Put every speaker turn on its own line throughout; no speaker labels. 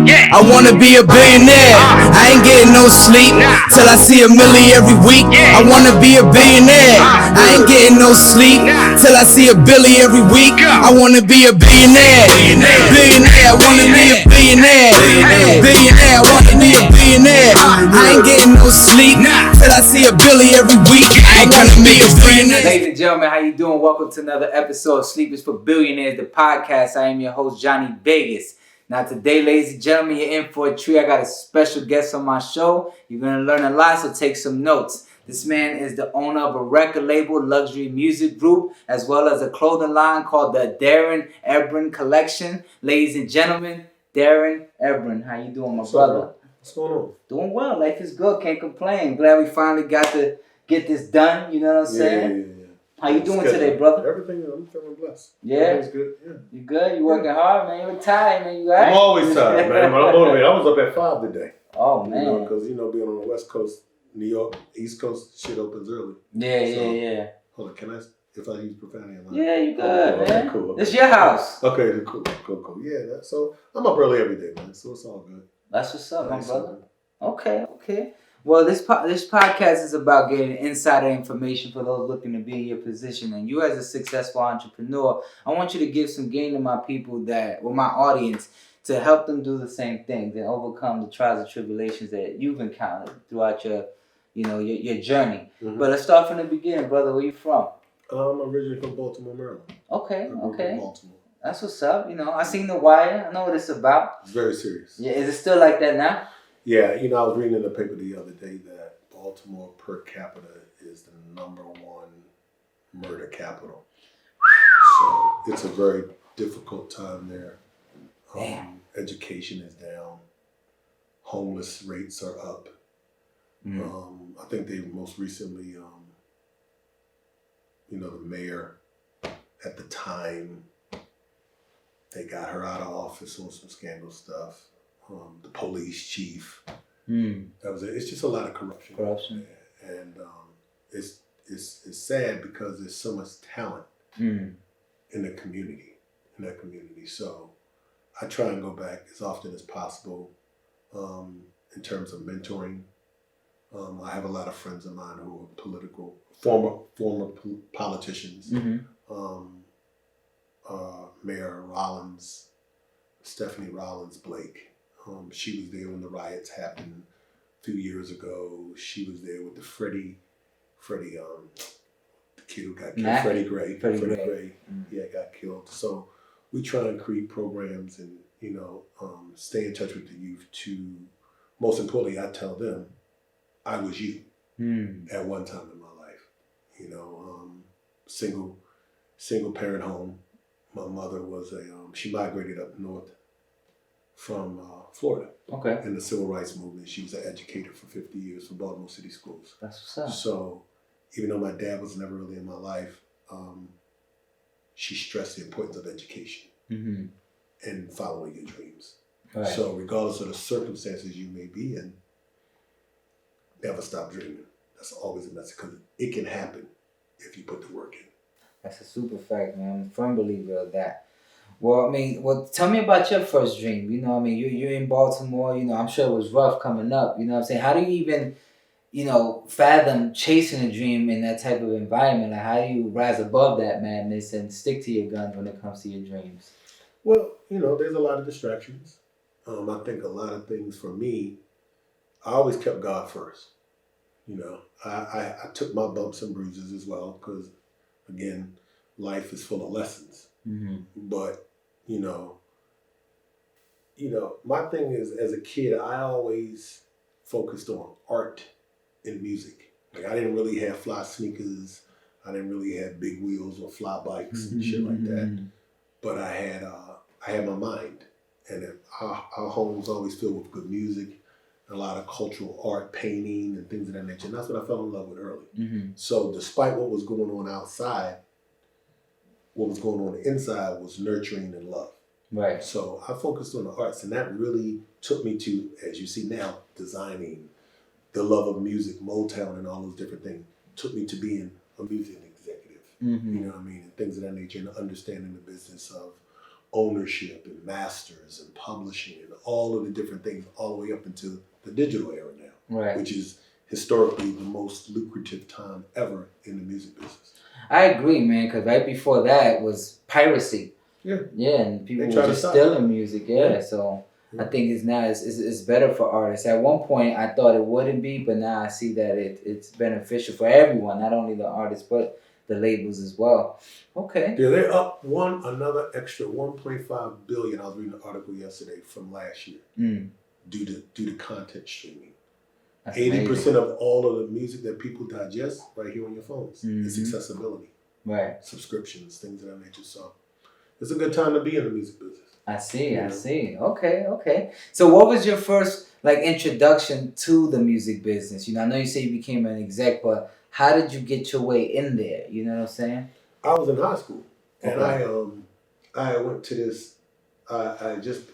I wanna be a billionaire. I ain't getting no sleep till I see a million every week. I wanna be a billionaire. I ain't getting no sleep till I see a billion every week. I wanna be a billionaire. Billionaire, I wanna be a billionaire. Billionaire, I wanna be a billionaire. I ain't getting no sleep till I see a billion every week. I wanna be a billionaire.
Ladies and gentlemen, how you doing? Welcome to another episode of Sleep is for Billionaires, the podcast. I am your host, JONNI VEGAZ. Now today, ladies and gentlemen, you're in for a treat. I got a special guest on my show. You're going to learn a lot, so take some notes. This man is the owner of a record label, luxury music group, as well as a clothing line called the Darrin Ebron Collection. Ladies and gentlemen, Darrin Ebron. How you doing, my brother?
What's going on?
Doing well. Life is good. Can't complain. Glad we finally got to get this done. You know what I'm saying?
Yeah.
How you doing today, brother?
Everything, I'm feeling blessed.
Yeah?
Everything's good, yeah.
You good? You working hard, man? You tired, man? You all right?
I'm always tired, man, but I'm motivated. I was up at 5 today.
Oh, man.
Because, being on the West Coast, New York, East Coast, shit opens early.
Yeah.
Hold on, can I, if I use profanity?
Yeah, you good, man.
Okay, cool.
It's your house.
Okay, cool. Yeah, so I'm up early every day, man, so it's all good.
That's what's up,
Nice,
my brother.
Man.
Okay. Well, this podcast is about getting insider information for those looking to be in your position. And you as a successful entrepreneur, I want you to give some game to my people my audience, to help them do the same things and overcome the trials and tribulations that you've encountered throughout your journey.
Mm-hmm.
But let's start from the beginning, brother. Where you from?
I'm originally from Baltimore, Maryland.
Okay.
Baltimore.
That's what's up. I seen The Wire. I know what it's about.
It's very serious.
Yeah, is it still like that now?
Yeah, I was reading in the paper the other day that Baltimore per capita is the #1 murder capital. So it's a very difficult time there. Education is down. Homeless rates are up. I think they most recently, the mayor at the time, they got her out of office on some scandal stuff. The police chief. That was it. It's just a lot of corruption. And it's sad because there's so much talent in that community. So I try and go back as often as possible in terms of mentoring. I have a lot of friends of mine who are former politicians. Mayor Rollins, Stephanie Rollins Blake. She was there when the riots happened a few years ago. She was there with the Freddie, the kid who got killed, Freddie Gray. Yeah, got killed. So we try and create programs and, stay in touch with the youth to, most importantly, I tell them, I was you at one time in my life. Single parent home. My mother was she migrated up north from Florida.
Okay.
In the civil rights movement. She was an educator for 50 years for Baltimore City Schools.
That's what's up.
So even though my dad was never really in my life, she stressed the importance of education and following your dreams. Right. So regardless of the circumstances you may be in, never stop dreaming. That's always a message because it can happen if you put the work in.
That's a super fact, man. I'm a firm believer of that. Well, tell me about your first dream. You're in Baltimore. I'm sure it was rough coming up. You know what I'm saying? How do you even, fathom chasing a dream in that type of environment? Like, how do you rise above that madness and stick to your guns when it comes to your dreams?
Well, there's a lot of distractions. I think a lot of things for me, I always kept God first. I took my bumps and bruises as well because, again, life is full of lessons. But, my thing is, as a kid, I always focused on art and music. Like, I didn't really have fly sneakers. I didn't really have big wheels or fly bikes and shit like that. But I had my mind. And our home was always filled with good music, a lot of cultural art, painting, and things of that nature. And that's what I fell in love with early. So despite what was going on outside, what was going on inside was nurturing and love.
Right.
So I focused on the arts, and that really took me to, as you see now, designing, the love of music, Motown, and all those different things. Took me to being a music executive. You know what I mean? And things of that nature, and understanding the business of ownership and masters and publishing and all of the different things all the way up into the digital era now,
Right.
which is historically the most lucrative time ever in the music business.
I agree, man, because right before that was piracy.
Yeah.
Yeah, and people
They
were
try to
just
stop
stealing music. Yeah,
Yeah.
so
Yeah.
I think it's better for artists. At one point, I thought it wouldn't be, but now I see that it's beneficial for everyone, not only the artists but the labels as well. Okay.
Yeah, they're up another extra 1.5 billion. I was reading an article yesterday from last year due to content streaming.
That's
80% of all of the music that people digest right here on your phones. It's accessibility,
right.
subscriptions, things of that nature. So it's a good time to be in the music business.
I see. Okay. So what was your first introduction to the music business? I know you say you became an exec, but how did you get your way in there? You know what I'm saying?
I was in high school, and
Okay.
I went to this. I just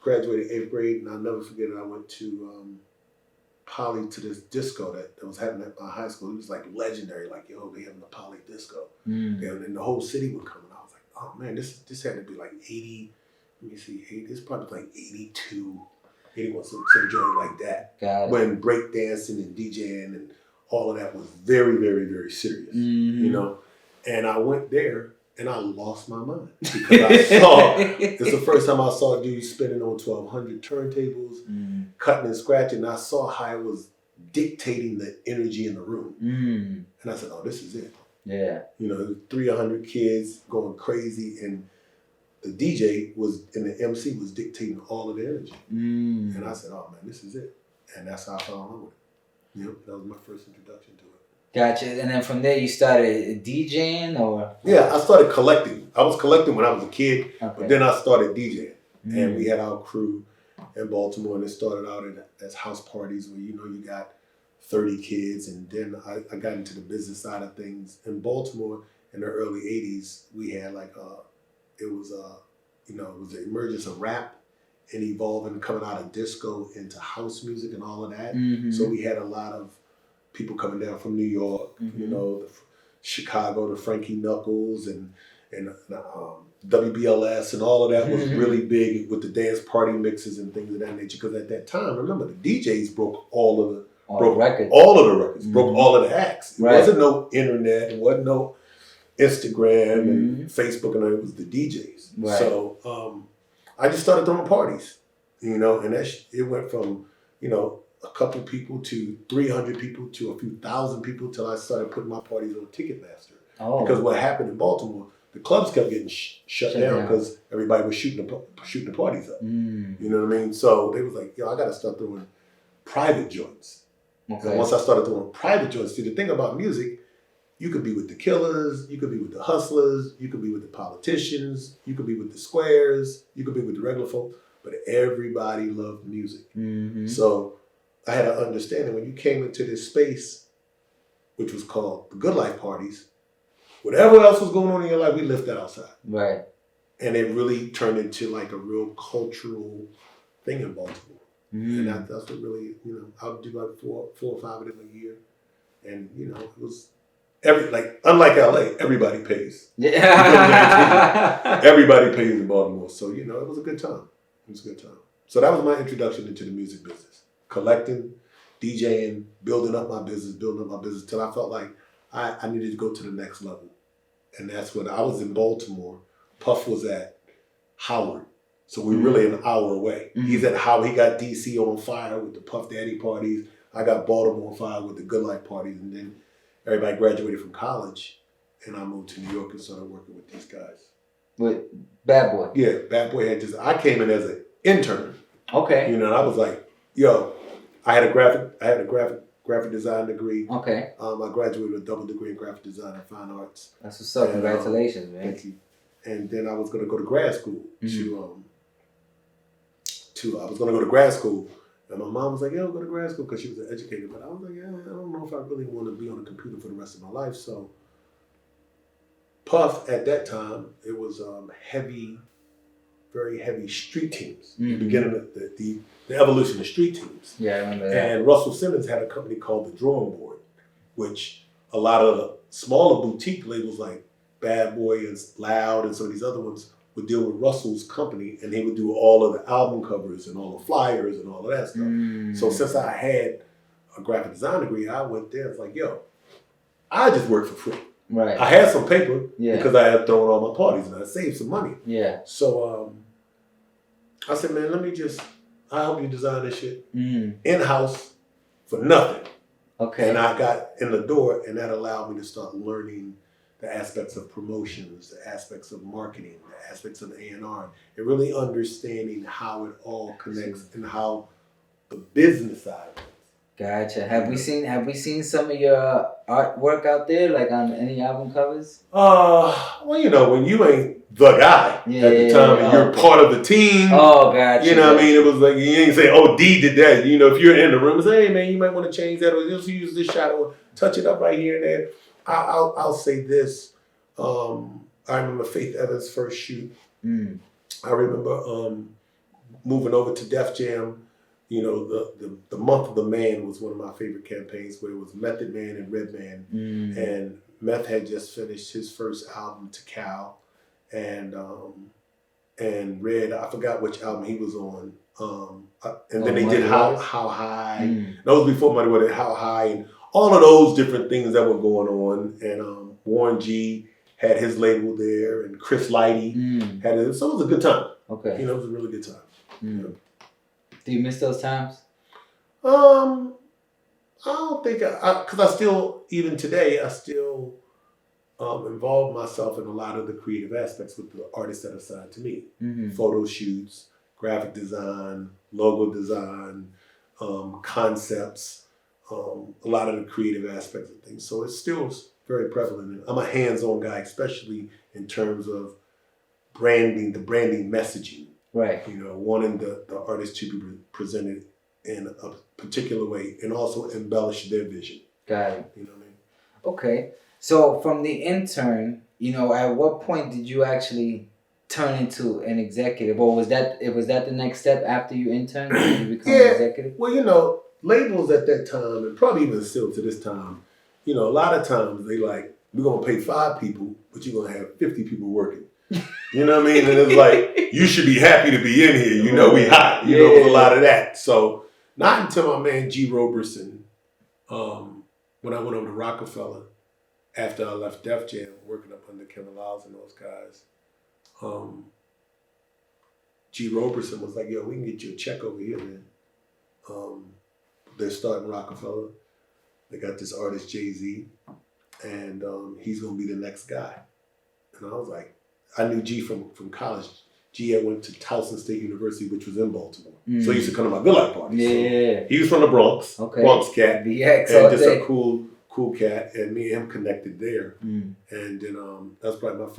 graduated 8th grade, and I'll never forget it. I went to Poly to this disco that was happening at my high school. It was legendary. They having a Poly disco, and the whole city would come. And I was like, oh man, this had to be 80. Let me see, 80. It's probably 82, 81, some joint like that.
Got it.
When break dancing and DJing and all of that was very, very, very serious. And I went there and I lost my mind because I saw it's the first time I saw dudes spinning on 1200 turntables, cutting and scratching. And I saw how it was dictating the energy in the room. And I said, oh, this is it.
Yeah.
300 kids going crazy, and the DJ and the MC was dictating all of the energy. And I said, oh man, this is it. And that's how I fell in love with it. That was my first introduction to it.
Gotcha. And then from there you started DJing or?
Yeah, I started collecting. I was collecting when I was a kid,
Okay.
but then I started DJing. And we had our crew in Baltimore, and it started out as house parties where, you got 30 kids. And then I got into the business side of things. In Baltimore in the early 80s, we had it was the emergence of rap and evolving, coming out of disco into house music and all of that. So we had a lot of people coming down from New York, Chicago, the Frankie Knuckles and WBLS and all of that was really big with the dance party mixes and things of that nature. Because at that time, remember, the DJs broke all of the records, broke all of the acts. It wasn't no internet, it wasn't no Instagram and Facebook, and it was the DJs.
Right.
So I just started throwing parties, and it went from a couple people to 300 people to a few thousand people till I started putting my parties on Ticketmaster.
Oh.
Because what happened in Baltimore, the clubs kept getting shut down because everybody was shooting the parties up. You know what I mean? So they was like, I got to start throwing private joints. Okay. And once I started throwing private joints, see, the thing about music, you could be with the Killers, you could be with the Hustlers, you could be with the politicians, you could be with the Squares, you could be with the regular folk, but everybody loved music. So I had an understanding when you came into this space, which was called the Good Life parties, whatever else was going on in your life, we left that outside.
Right.
And it really turned into a real cultural thing in Baltimore. And that's what really, I would do 4 or 5 of them a year. And, it was unlike LA, everybody pays.
Yeah.
Everybody pays in Baltimore. So, it was a good time. It was a good time. So that was my introduction into the music business. Collecting, DJing, building up my business till I felt like I needed to go to the next level. And that's when I was in Baltimore. Puff was at Howard. So we were really an hour away. He's at Howard. He got DC on fire with the Puff Daddy parties. I got Baltimore on fire with the Good Life parties. And then everybody graduated from college. And I moved to New York and started working with these guys.
With Bad Boy?
Yeah, Bad Boy I came in as an intern.
Okay.
And I was like, I had a graphic design degree.
Okay.
I graduated with a double degree in graphic design and fine arts.
That's what's up. Congratulations, man.
Thank you. And then I was going to go to grad school I was going to go to grad school, and my mom was like, go to grad school because she was an educator. But I was like, I don't know if I really want to be on a computer for the rest of my life. So Puff, at that time, it was heavy, very heavy street teams. The beginning of the evolution of street teams.
Yeah, I remember that.
And Russell Simmons had a company called The Drawing Board, which a lot of the smaller boutique labels like Bad Boy and Loud and some of these other ones would deal with Russell's company, and he would do all of the album covers and all the flyers and all of that stuff. So since I had a graphic design degree, I went there. It's like, yo, I just work for free.
Right.
I had some paper because I had thrown all my parties and I saved some money.
Yeah.
So I said, man, I'll help you design this shit in-house for nothing.
Okay.
And I got in the door, and that allowed me to start learning the aspects of promotions, the aspects of marketing, the aspects of A&R, and really understanding how it all connects and how the business side of it.
Gotcha. Have we seen some of your artwork out there, like on any album covers?
Well, when you ain't the guy at the time, and you're part of the team.
Oh, gotcha.
You know what I mean? It was like, you ain't say, oh, D did that. If you're in the room, say, hey, man, you might want to change that, or just use this shot, or touch it up right here and there. I'll say this. I remember Faith Evans' first shoot. I remember moving over to Def Jam. The Month of the Man was one of my favorite campaigns, where it was Method Man and Redman. And Meth had just finished his first album, To Cal, and Red, I forgot which album he was on. And then they did How High. That was before Money Wars, How High, and all of those different things that were going on. And Warren G had his label there, and Chris Lighty had it. So it was a good time. Okay. It was a really good time.
Do you miss those times?
I don't think because I still, even today, I still involve myself in a lot of the creative aspects with the artists that are assigned to me. Photo shoots, graphic design, logo design, concepts, a lot of the creative aspects of things. So it's still very prevalent. I'm a hands-on guy, especially in terms of branding, the branding messaging.
Right.
Wanting the artist to be presented in a particular way and also embellish their vision.
Got it.
You know what I mean?
Okay. So from the intern, at what point did you actually turn into an executive? Or was that the next step after you interned? Did you become an executive?
Well, labels at that time, and probably even still to this time, a lot of times they like, we're going to pay 5 people, but you're going to have 50 people working. You know what I mean? And it's like, you should be happy to be in here. We hot. It was a lot of that. So not until my man G. Roberson, when I went over to Rockefeller, after I left Def Jam, working up under Kevin Lyles and those guys, G. Roberson was like, yo, we can get you a check over here, man. They're starting Rockefeller. They got this artist, Jay-Z, and he's going to be the next guy. And I was like, I knew G from college. G had went to Towson State University, which was in Baltimore. So he used to come to my Village parties. Yeah. So he was from the Bronx, Bronx cat.
BX
and just a cool cat. And me and him connected there. And then that's probably my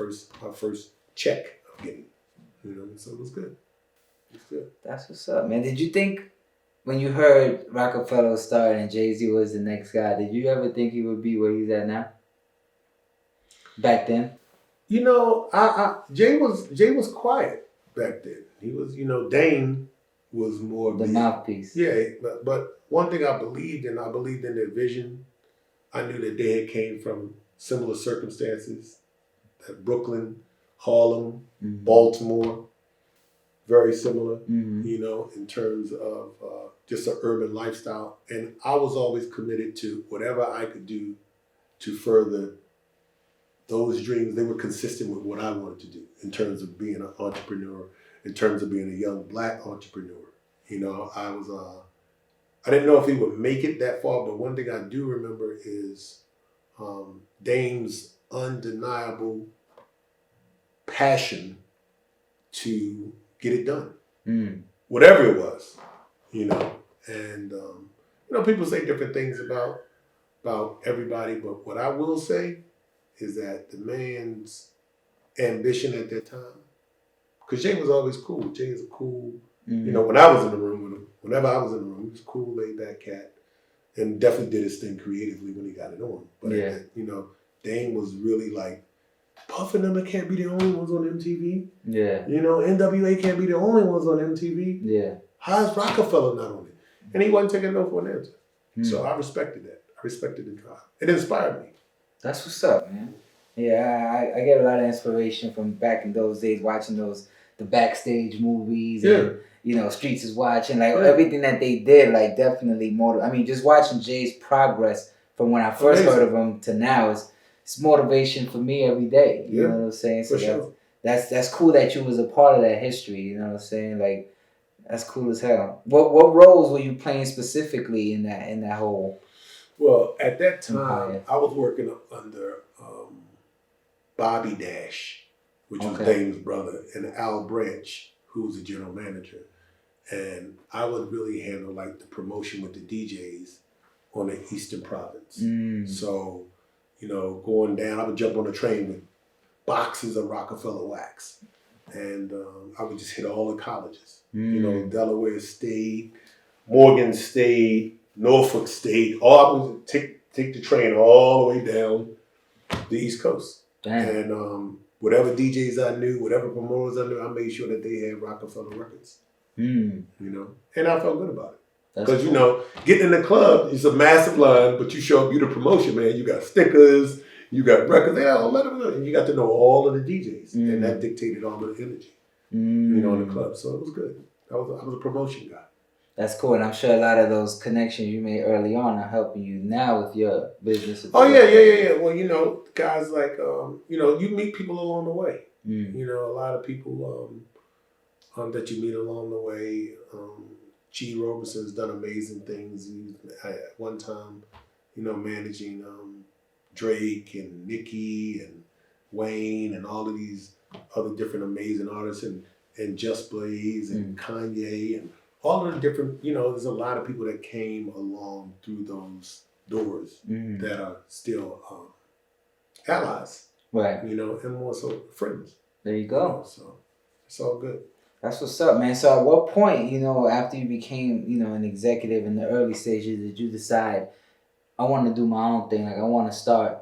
first check of getting. So it was good.
That's what's up, man. Did you think, when you heard Rockefeller started and Jay-Z was the next guy, did you ever think he would be where he's at now? Back then? Jay was quiet back then. He was, Dame was more the mouthpiece.
Yeah, but one thing I believed in their vision. I knew that they had came from similar circumstances. That Brooklyn, Harlem, Baltimore, very similar. In terms of just an urban lifestyle, and I was always committed to whatever I could do to further those dreams. They were consistent with what I wanted to do in terms of being an entrepreneur, in terms of being a young Black entrepreneur. I didn't know if he would make it that far, but one thing I do remember is Dame's undeniable passion to get it done, whatever it was, and people say different things about everybody, but what I will say is that the man's ambition at that time, because Jay was always cool. Jay is a cool, when I was in the room with him, whenever I was in the room, he was a cool, laid back cat, and definitely did his thing creatively when he got it on. But, Dame was really like, Puff and them can't be the only ones on MTV. Yeah. NWA can't be the only ones on MTV. Yeah. How's Rockefeller not on it? And he wasn't taking no for an answer. So I respected that. I respected the drive. It inspired me.
That's what's up, man. Yeah, I get a lot of inspiration from back in those days, watching the backstage movies
Yeah.
and Streets is Watching, like
Yeah.
everything that they did, like definitely I mean, just watching Jay's progress from when I first
Amazing.
heard of him to now it's motivation for me every day. You know what I'm saying? So
For sure.
that's cool that you was a part of that history. You know what I'm saying? Like that's cool as hell. What roles were you playing specifically in that whole?
Well, at that time,
Empire.
I was working under Bobby Dash, which was
Okay.
Dame's brother, and Al Branch, who was the general manager. And I would really handle like the promotion with the DJs on the Eastern Province. So, going down, I would jump on a train with boxes of Rockefeller wax. And I would just hit all the colleges. Delaware State, Morgan State, Norfolk State. I would take the train all the way down the East Coast.
Damn.
And whatever DJs I knew, whatever promoters I knew, I made sure that they had Rockefeller records. And I felt good about it. Because, getting in the club is a massive line, but you show up, you the promotion, man. You got stickers, you got records, and you got to know all of the DJs. And that dictated all of the energy, in the club. So it was good. I was a promotion guy.
That's cool, and I'm sure a lot of those connections you made early on are helping you now with your business.
Oh, yeah. Well, guys like, you meet people along the way. A lot of people that you meet along the way. G. Robeson's done amazing things. At one time, managing Drake and Nicki and Wayne and all of these other different amazing artists and Just Blaze and Kanye and all of the different, there's a lot of people that came along through those doors that are still allies,
right?
And more so friends.
There you go.
So it's all good.
That's what's up, man. So at what point, after you became, an executive in the early stages, did you decide, I want to do my own thing, like I want to start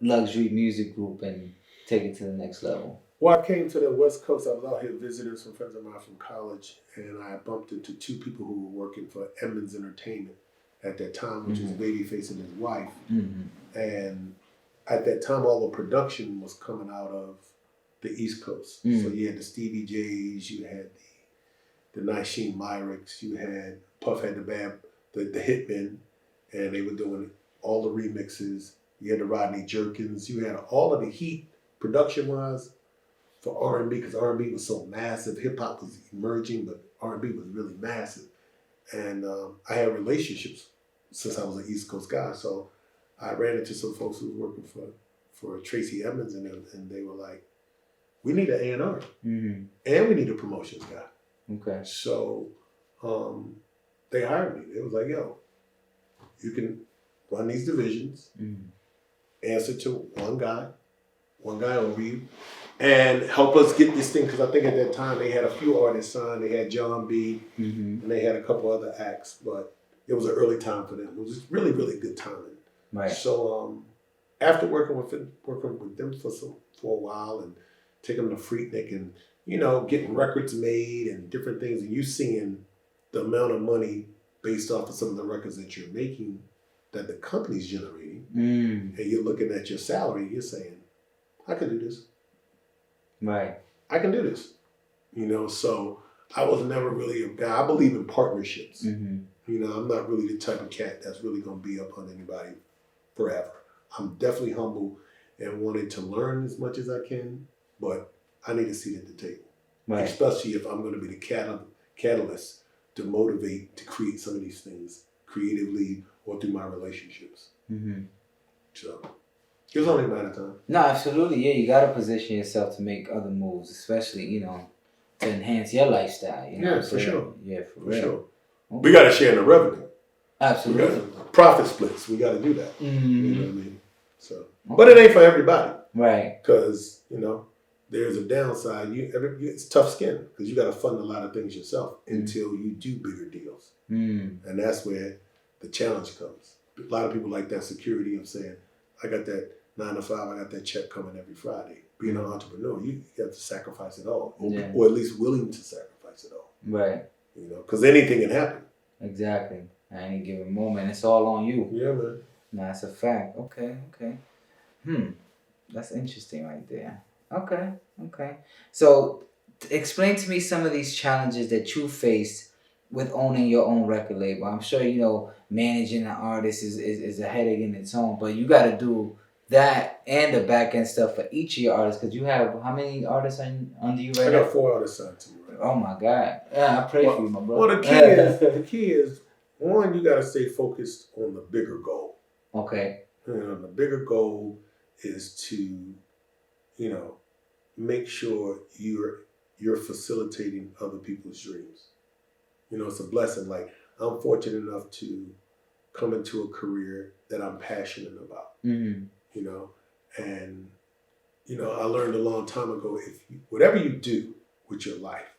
luxury music group and take it to the next level?
Well, I came to the West Coast. I was out here visiting some friends of mine from college, and I bumped into two people who were working for Edmonds Entertainment at that time, which was Babyface and his wife. And at that time, all the production was coming out of the East Coast. So you had the Stevie J's, you had the Nasheen Myrick's, you had Puff had the Hitmen, and they were doing all the remixes. You had the Rodney Jerkins. You had all of the heat production-wise for R&B, because R&B was so massive. Hip-hop was emerging, but R&B was really massive. And I had relationships since I was an East Coast guy. So I ran into some folks who were working for Tracy Edmonds, and they were like, we need an A&R, and we need a promotions guy.
Okay. So
they hired me. They was like, yo, you can run these divisions, answer to one guy over you, and help us get this thing. Because I think at that time they had a few artists signed. They had John B, and they had a couple other acts, but it was an early time for them. It was just really, really good timing.
Right.
So after working with them for a while and taking them to Freaknik and getting records made and different things, and you seeing the amount of money based off of some of the records that you're making that the company's generating, and you're looking at your salary, you're saying, I can do this.
Right.
I can do this. So I was never really a guy. I believe in partnerships. I'm not really the type of cat that's really going to be up on anybody forever. I'm definitely humble and wanting to learn as much as I can, but I need a seat at the table. Right. Especially if I'm going to be the catalyst to motivate to create some of these things creatively or through my relationships. So it was only a matter of time.
No, absolutely. Yeah, you got to position yourself to make other moves, especially, to enhance your lifestyle.
Yeah, for sure.
Yeah, for
real.
Sure.
Okay. We got to share in the revenue.
Absolutely.
Profit splits. We got to do that. You know what I mean? So, but it ain't for everybody.
Right.
Because, there's a downside. It's tough skin because you got to fund a lot of things yourself until you do bigger deals. And that's where the challenge comes. A lot of people like that security of saying, I got that 9 to 5, I got that check coming every Friday. Being an entrepreneur, you have to sacrifice it all, or at least willing to sacrifice it all.
Right.
Because anything can happen.
Exactly. At any given moment, it's all on you.
Yeah, man.
No, that's a fact. Okay. That's interesting right there. Okay, okay. So explain to me some of these challenges that you faced with owning your own record label. I'm sure you know managing an artist is a headache in its own, but you got to do that and the back end stuff for each of your artists because you have how many artists under you right
I
now?
got 4 artists signed to me right now.
Oh my God! Yeah, I pray for you, my brother.
Well, the key is one, you got to stay focused on the bigger goal.
Okay.
The bigger goal is to, you know, make sure you're facilitating other people's dreams. You know, it's a blessing. Like I'm fortunate enough to come into a career that I'm passionate about.
Mm-hmm.
You know, and you know, I learned a long time ago whatever you do with your life,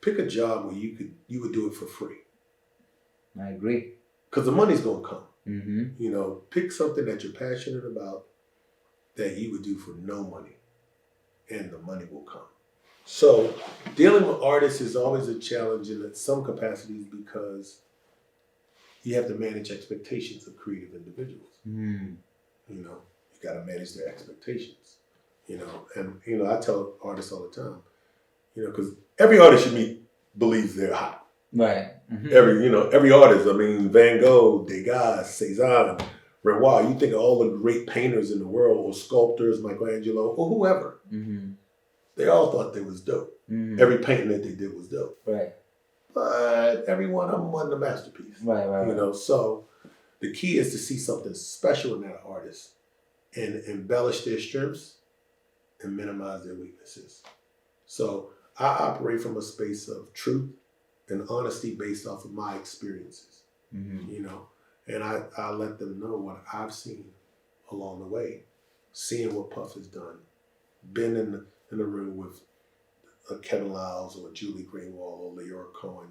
pick a job where you would do it for free.
I agree.
Because the money's gonna come.
Mm-hmm.
You know, pick something that you're passionate about that you would do for no money, and the money will come. So dealing with artists is always a challenge in some capacities because you have to manage expectations of creative individuals.
Mm.
You know, you got to manage their expectations. You know, and you know, I tell artists all the time, you know, because every artist you meet believes they're hot.
Right. Mm-hmm.
Every artist. I mean, Van Gogh, VEGAZ, Cezanne, Renoir. You think of all the great painters in the world, or sculptors, Michelangelo, or whoever.
Mm-hmm.
They all thought they was dope.
Mm-hmm.
Every painting that they did was dope.
Right.
But every one of them wasn't a masterpiece.
Right.
You know, so the key is to see something special in that artist and embellish their strengths and minimize their weaknesses. So I operate from a space of truth and honesty based off of my experiences.
Mm-hmm.
You know, and I let them know what I've seen along the way, seeing what Puff has done, been in the room with Kevin Lyles or Julie Greenwald or Leora Cohen,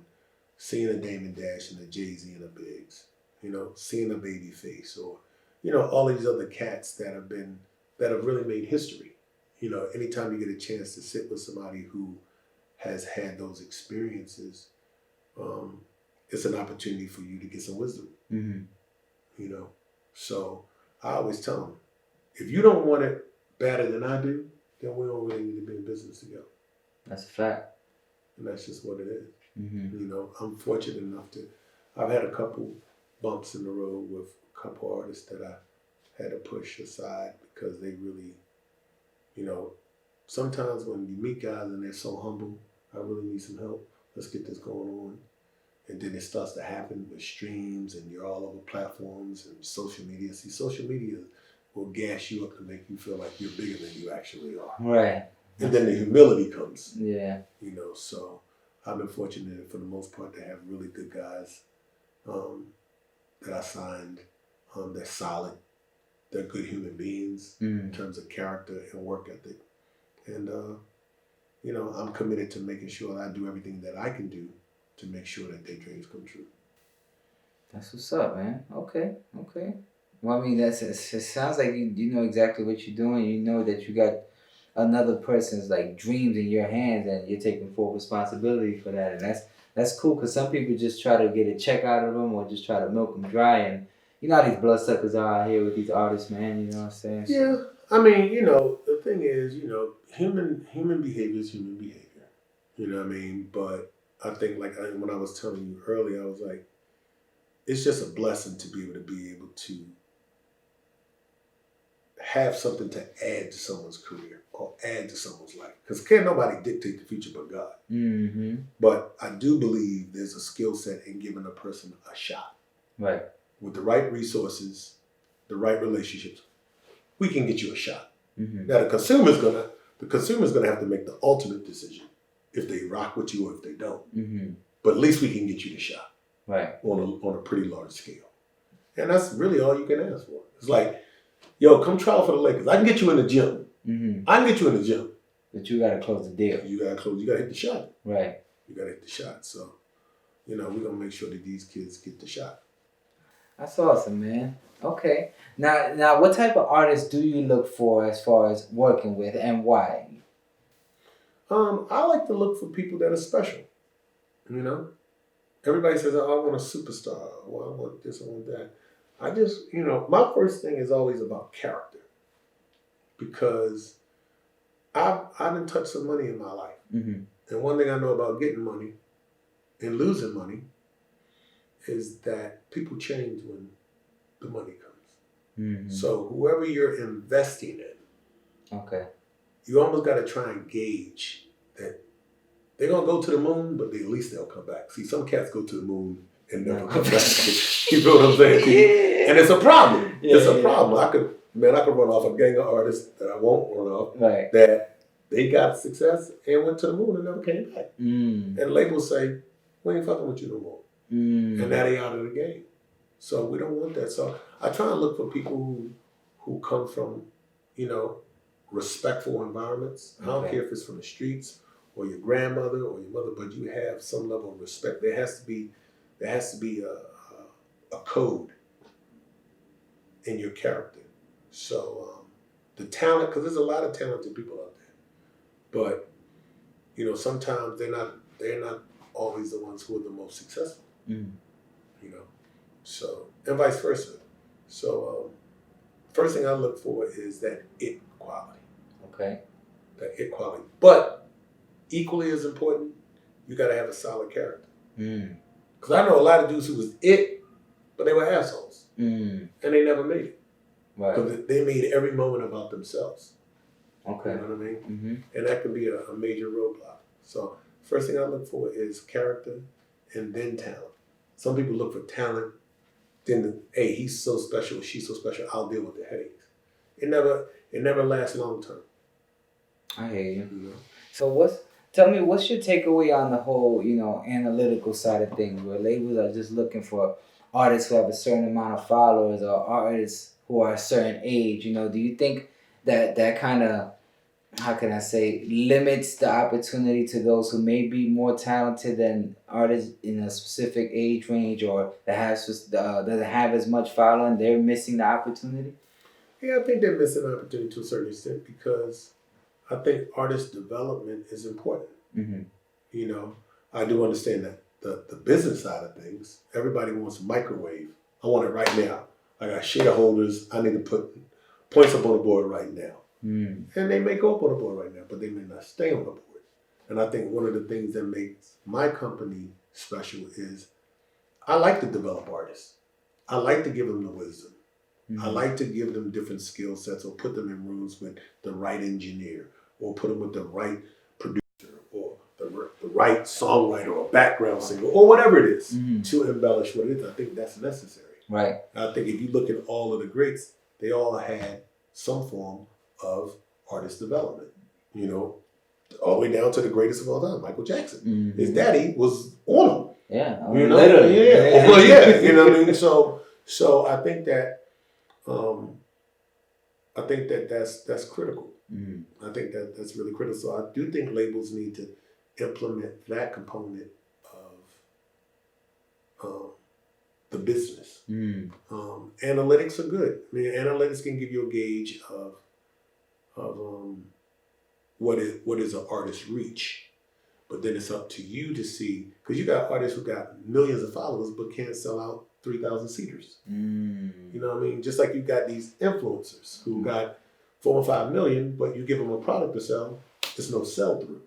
seeing a Damon Dash and a Jay-Z and a Biggs, you know, seeing a Babyface or, you know, all these other cats that have really made history. You know, anytime you get a chance to sit with somebody who has had those experiences, it's an opportunity for you to get some wisdom.
Mm-hmm.
You know, so I always tell them, if you don't want it better than I do, then we don't really need to be in business together.
That's a fact.
And that's just what it is.
Mm-hmm.
You know, I'm fortunate enough I've had a couple bumps in the road with a couple artists that I had to push aside because they really, you know, sometimes when you meet guys and they're so humble, I really need some help. Let's get this going on. And then it starts to happen with streams and you're all over platforms and social media. See, social media will gas you up to make you feel like you're bigger than you actually are.
Right.
And then the humility comes.
Yeah.
You know, so I've been fortunate for the most part to have really good guys that I signed. They're solid. They're good human beings in terms of character and work ethic. And, you know, I'm committed to making sure that I do everything that I can do to make sure that their dreams come true.
That's what's up, man. Okay. Well, I mean, it sounds like you know exactly what you're doing. You know that you got another person's like dreams in your hands, and you're taking full responsibility for that. And that's cool because some people just try to get a check out of them or just try to milk them dry. And you know how these bloodsuckers are out here with these artists, man. You know what I'm saying?
Yeah, I mean, you know, the thing is, you know, human behavior is human behavior. You know what I mean? But I think, like when I was telling you earlier, I was like, it's just a blessing to be able to have something to add to someone's career or add to someone's life. Because can't nobody dictate the future but God.
Mm-hmm.
But I do believe there's a skill set in giving a person a shot.
Right.
With the right resources, the right relationships, we can get you a shot.
Mm-hmm.
Now the consumer's gonna have to make the ultimate decision if they rock with you or if they don't.
Mm-hmm.
But at least we can get you the shot.
Right.
On a pretty large scale. And that's really all you can ask for. It's like, yo, come trial for the Lakers. I can get you in the gym.
Mm-hmm.
I can get you in the gym.
But you gotta close the deal.
You gotta hit the shot.
Right.
You gotta hit the shot. So, you know, we're gonna make sure that these kids get the shot.
That's awesome, man. Okay. Now what type of artists do you look for as far as working with and why?
I like to look for people that are special. You know? Everybody says, oh, I want a superstar. Well, I want this, I want that. I just, you know, my first thing is always about character. because I've done touched some money in my life.
Mm-hmm.
And one thing I know about getting money and losing money is that people change when the money comes.
Mm-hmm.
So whoever you're investing in,
Okay.
you almost got to try and gauge that they're going to go to the moon, but at least they'll come back. See, some cats go to the moon and never come back. You know what I'm saying?
Yeah.
And it's a problem.
Yeah,
It's a problem. I could run off a gang of artists that I won't run off.
Right.
That they got success and went to the moon and never came back.
Mm.
And labels say, we ain't fucking with you no more.
Mm.
And now they out of the game. So we don't want that. So I try and look for people who come from, respectful environments. I don't care if it's from the streets or your grandmother or your mother, but you have some level of respect. There has to be a code in your character. So the talent, because there's a lot of talented people out there, but sometimes they're not always the ones who are the most successful.
Mm.
So and vice versa. So first thing I look for is that it quality.
Okay.
That it quality, but equally as important, you got to have a solid character. Because I know a lot of dudes who was it, but they were assholes, and they never made it.
Right.
Because they made every moment about themselves.
Okay.
You know what I mean?
Mm-hmm.
And that can be a major roadblock. So first thing I look for is character, and then talent. Some people look for talent, then hey, he's so special, she's so special, I'll deal with the headaches. It never lasts long term.
I hear you. So tell me what's your takeaway on the whole, analytical side of things, where labels are just looking for artists who have a certain amount of followers or artists who are a certain age? Do you think that kind of, how can I say, limits the opportunity to those who may be more talented than artists in a specific age range, or that doesn't have as much following? They're missing the opportunity.
Yeah, I think they're missing an opportunity to a certain extent because I think artist development is important.
Mm-hmm.
I do understand that the business side of things, everybody wants a microwave. I want it right now. I got shareholders. I need to put points up on the board right now. And they may go up on the board right now, but they may not stay on the board. And I think one of the things that makes my company special is I like to develop artists. I like to give them the wisdom. I like to give them different skill sets or put them in rooms with the right engineer or put them with the right producer or the right songwriter or background singer or whatever it is to embellish what it is. I think that's necessary.
Right.
I think if you look at all of the greats, they all had some form of artist development, all the way down to the greatest of all time, Michael Jackson.
Mm-hmm.
His daddy was on him.
Yeah.
Literally. Yeah. Well, yeah. You know what I mean? So I think that that's critical. I think that's really critical. So I do think labels need to implement that component of the business. Analytics are good. I mean, analytics can give you a gauge of what is an artist's reach, but then it's up to you to see, because you got artists who got millions of followers but can't sell out 3,000 seaters. You know what I mean? Just like you got these influencers who got 4 or 5 million, but you give them a product to sell, there's no sell through.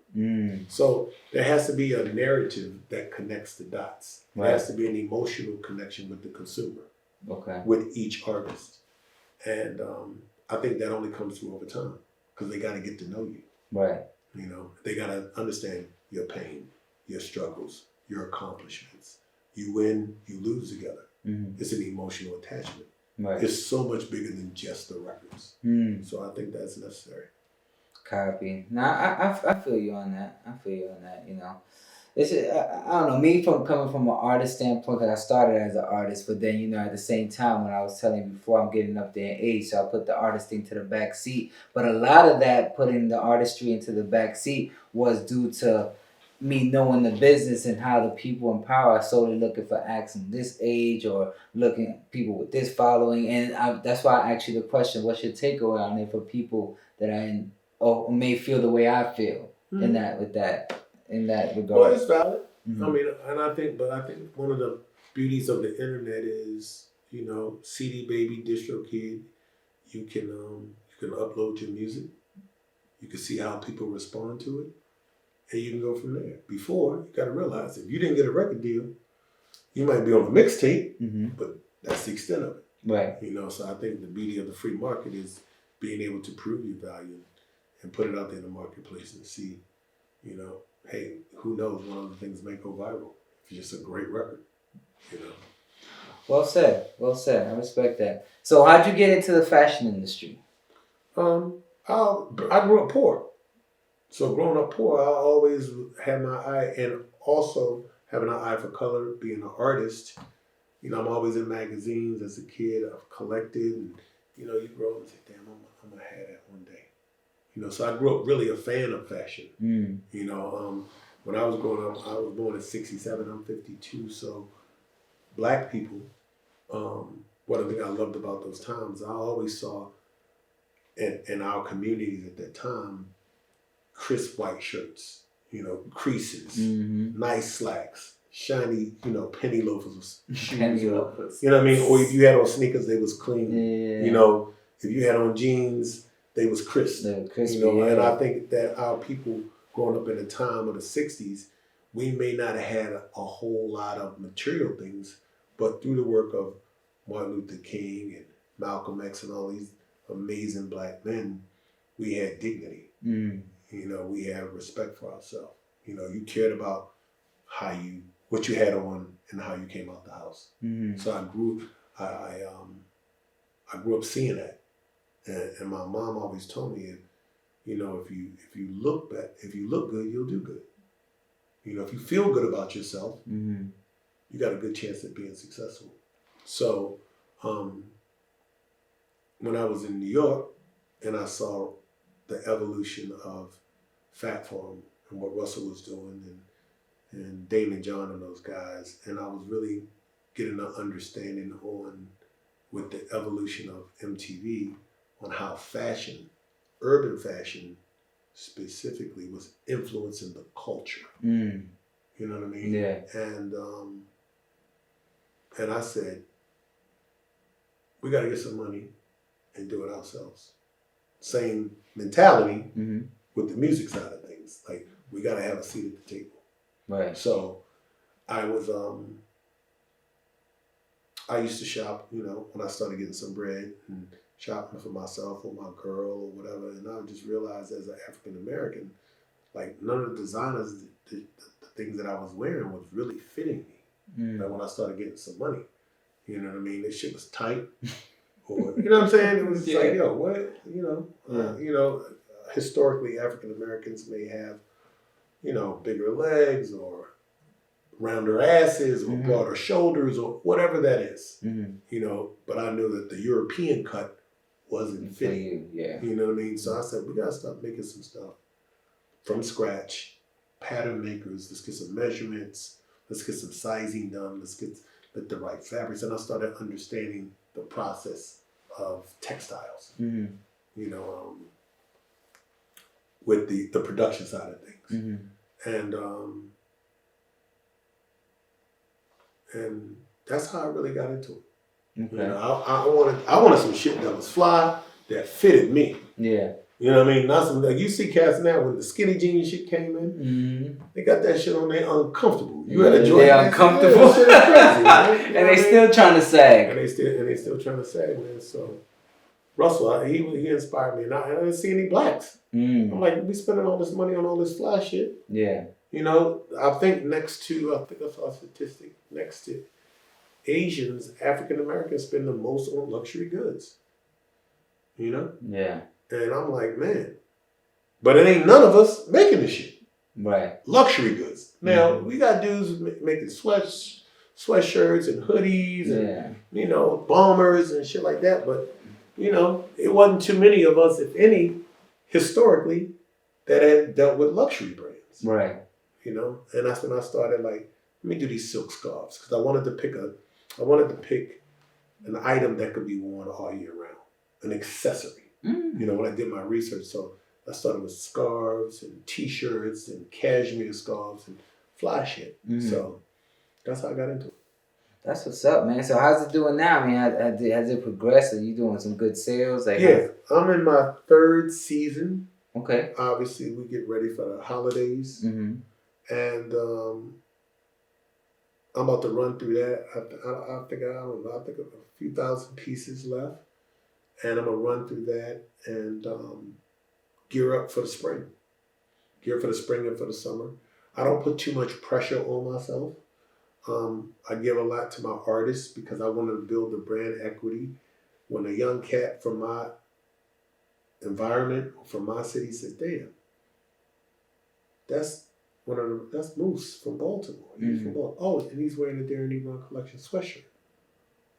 So there has to be a narrative that connects the dots. There has to be an emotional connection with the consumer, with each artist. And I think that only comes through over time because they got to get to know you. Right. They got to understand your pain, your struggles, your accomplishments. You win, you lose together. It's an emotional attachment. Right. It's so much bigger than just the records. So I think that's necessary.
Copy. Now I feel you on that. It's I don't know, me coming from an artist standpoint, because I started as an artist, but then at the same time when I was telling you before, I'm getting up there in age, so I put the artist thing to the back seat. But a lot of that putting the artistry into the back seat was due to me knowing the business and how the people in power are solely looking for acts in this age or looking at people with this following. And that's why I asked you the question, what's your takeaway on it for people that are in or may feel the way I feel in that regard?
Well, it's valid. I mean, I think one of the beauties of the internet is, CD baby, distro kid, you can You can upload your music. You can see how people respond to it. And you can go from there. Before, you got to realize if you didn't get a record deal, you might be on a mixtape, but that's the extent of it.
Right.
You know, so I think the beauty of the free market is being able to prove your value and put it out there in the marketplace and see, you know, hey, who knows, one of the things may go viral. If it's just a great record, you know.
Well said. Well said. I respect that. So how'd you get into the fashion industry?
I grew up poor. So growing up poor, I always had my eye, and also having an eye for color, being an artist. You know, I'm always in magazines as a kid. I've collected, and you know, you grow up and say, "Damn, I'm gonna have that one day." You know, so I grew up really a fan of fashion. You know, when I was growing up, I was born in '67. I'm 52. So, black people. One of the things I loved about those times, I always saw in our communities at that time, crisp white shirts, you know, creases, nice slacks, shiny, you know, penny loafers.
Penny loafers.
You know what I mean? Or if you had on sneakers, they was clean.
Yeah.
You know, if you had on jeans, they was crisp.
They were crispy,
you know,
yeah.
and I think that our people growing up in the time of the 60s, we may not have had a whole lot of material things, but through the work of Martin Luther King and Malcolm X and all these amazing black men, we had dignity. You know, we had respect for ourselves. You know, you cared about what you had on and how you came out the house. So I grew up seeing that, and my mom always told me, you know, if you look good, you'll do good. You know, if you feel good about yourself, you got a good chance at being successful. So, when I was in New York and I saw the evolution of Fat Farm and what Russell was doing and Damon John and those guys, and I was really getting an understanding with the evolution of MTV on how fashion, urban fashion specifically, was influencing the culture. You know what I mean?
Yeah.
And I said, we got to get some money and do it ourselves. Same mentality with the music side of things. Like, we got to have a seat at the table.
Right.
So I was, I used to shop, you know, when I started getting some bread and shopping for myself or my girl or whatever. And I just realized as an African American, like, none of the designers, the things that I was wearing was really fitting me. Like, when I started getting some money, you know what I mean? This shit was tight. Or, you know what I'm saying? It was like, yo, what? You know, historically, African Americans may have, you know, bigger legs or rounder asses or broader shoulders or whatever that is. You know, but I knew that the European cut wasn't fitting. You know what I mean? So I said, we got to start making some stuff from scratch, pattern makers. Let's get some measurements. Let's get some sizing done. Let's get the right fabrics. And I started understanding the process of textiles, you know, with the production side of things. And that's how I really got into it. You know, I wanted some shit that was fly, that fitted me. Yeah. You know what I mean? Not some, like, you see cats now when the skinny jeans shit came in, they got that shit on there uncomfortable. You had a joint.
They're uncomfortable.
Crazy, right?
And they still trying to sag.
And they still trying to sag, man. So Russell, he inspired me, and I didn't see any blacks. I'm like, we spending all this money on all this fly shit. Yeah. You know, I think I saw a statistic, next to Asians, African Americans spend the most on luxury goods. You know? Yeah. And I'm like, man, but it ain't none of us making this shit. Right. Luxury goods. Now, we got dudes making sweatshirts and hoodies and, you know, bombers and shit like that. But, you know, it wasn't too many of us, if any, historically, that had dealt with luxury brands. Right. You know, and that's when I started, like, let me do these silk scarves. Because I wanted to pick an item that could be worn all year round, an accessory. You know, when I did my research, so I started with scarves and t-shirts and cashmere scarves and fly shit. So that's how I got into it.
That's what's up, man. So how's it doing now? I mean, has it progressed? Are you doing some good sales? Like,
Yeah, I'm in my 3rd season.
Okay.
Obviously, we get ready for the holidays, and I'm about to run through that. I think a few thousand pieces left, and I'm gonna run through that and gear up for the spring. Gear for the spring and for the summer. I don't put too much pressure on myself. I give a lot to my artists because I want to build the brand equity. When a young cat from my environment, from my city says, "Damn, that's Moose from Baltimore. He's from Baltimore. Oh, and he's wearing a Darrin Ebron Collection sweatshirt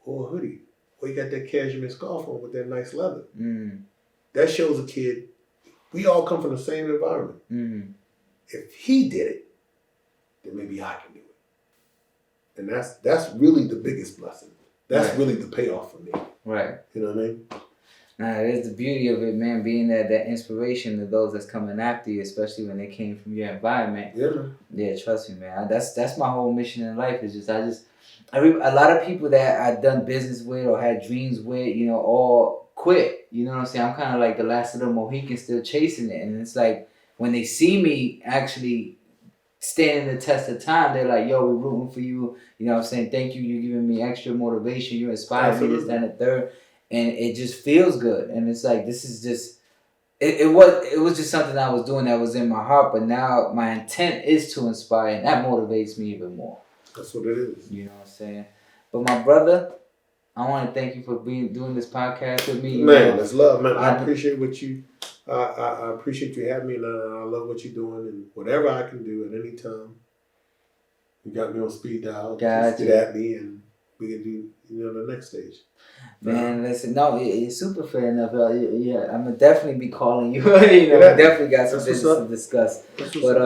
or a hoodie. Or he got that cashmere scarf on with that nice leather." That shows a kid we all come from the same environment. If he did it, then maybe I can do it. And that's really the biggest blessing. That's really the payoff for me. Right. You know what I mean?
Nah, it is the beauty of it, man, being that inspiration to those that's coming after you, especially when they came from your environment.
Yeah, man.
Yeah, trust me, man. That's my whole mission in life. Is a lot of people that I've done business with or had dreams with, you know, all quit. You know what I'm saying? I'm kind of like the last of the Mohicans still chasing it. And it's like when they see me actually standing the test of time, they're like, yo, we're rooting for you. You know what I'm saying? Thank you. You're giving me extra motivation. You inspired me, this, that, and the third. And it just feels good. And it's like, this is just, it was just something I was doing that was in my heart. But now my intent is to inspire, and that motivates me even more.
That's what it is.
You know what I'm saying? But my brother, I want to thank you for doing this podcast with me.
Man, it's love, man. I appreciate what you, I appreciate you having me, and I love what you're doing, and whatever I can do at any time. You got me on speed dial. Just get at me, and we can do, the next stage.
Man, listen, no, it's super fair enough. Yeah, I'm gonna definitely be calling you. We definitely got some business to discuss. But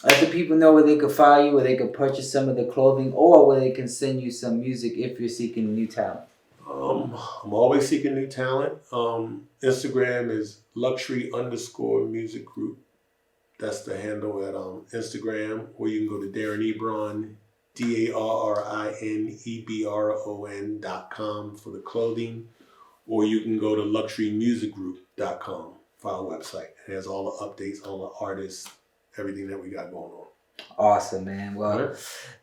let the people know where they could find you, where they could purchase some of the clothing, or where they can send you some music if you're seeking new talent.
I'm always seeking new talent. Instagram is luxury_music group. That's the handle at Instagram. Or you can go to Darrin Ebron, DarrinEbron.com for the clothing. Or you can go to luxurymusicgroup.com for our website. It has all the updates, all the artists, everything that we got going on.
Awesome, man. Well,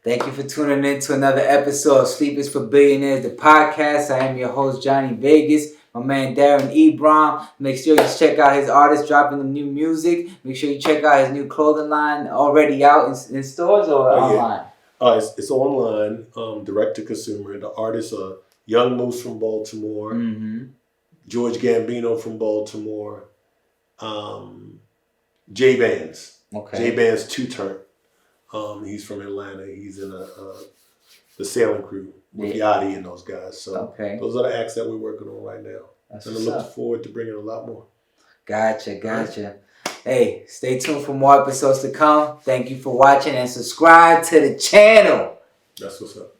thank you for tuning in to another episode of Sleep is for Billionaires, the podcast. I am your host, Johnny Vegas. My man, Darrin Ebron. Make sure you check out his artist dropping the new music. Make sure you check out his new clothing line already out in stores or online.
It's online, direct to consumer. The artists are Young Moose from Baltimore, George Gambino from Baltimore, J-Bands. J-Band's 2-turn. He's from Atlanta. He's in the Sailing Crew with Yachty and those guys. So those are the acts that we're working on right now. And I look forward to bringing a lot more.
Gotcha. Hey, stay tuned for more episodes to come. Thank you for watching and subscribe to the channel.
That's what's up.